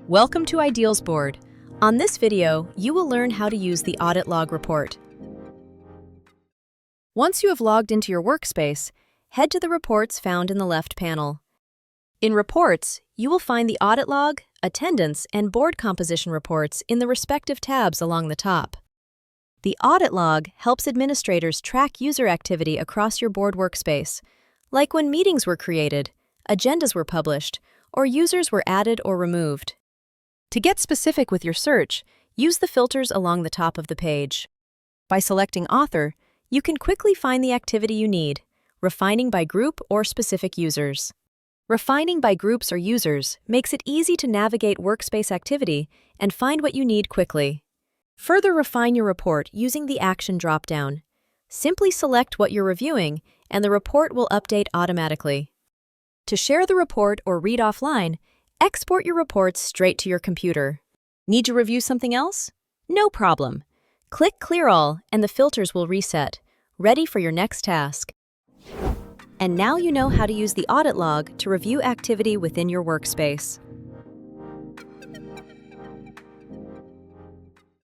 Welcome to Ideals Board. On this video, you will learn how to use the Audit Log report. Once you have logged into your workspace, head to the reports found in the left panel. In Reports, you will find the Audit Log, Attendance, and Board Composition reports in the respective tabs along the top. The Audit Log helps administrators track user activity across your board workspace, like when meetings were created, agendas were published, or users were added or removed. To get specific with your search, use the filters along the top of the page. By selecting Author, you can quickly find the activity you need, refining by group or specific users. Refining by groups or users makes it easy to navigate workspace activity and find what you need quickly. Further refine your report using the Action drop-down. Simply select what you're reviewing, and the report will update automatically. To share the report or read offline, export your reports straight to your computer. Need to review something else? No problem. Click Clear All and the filters will reset, ready for your next task. And now you know how to use the Audit Log to review activity within your workspace.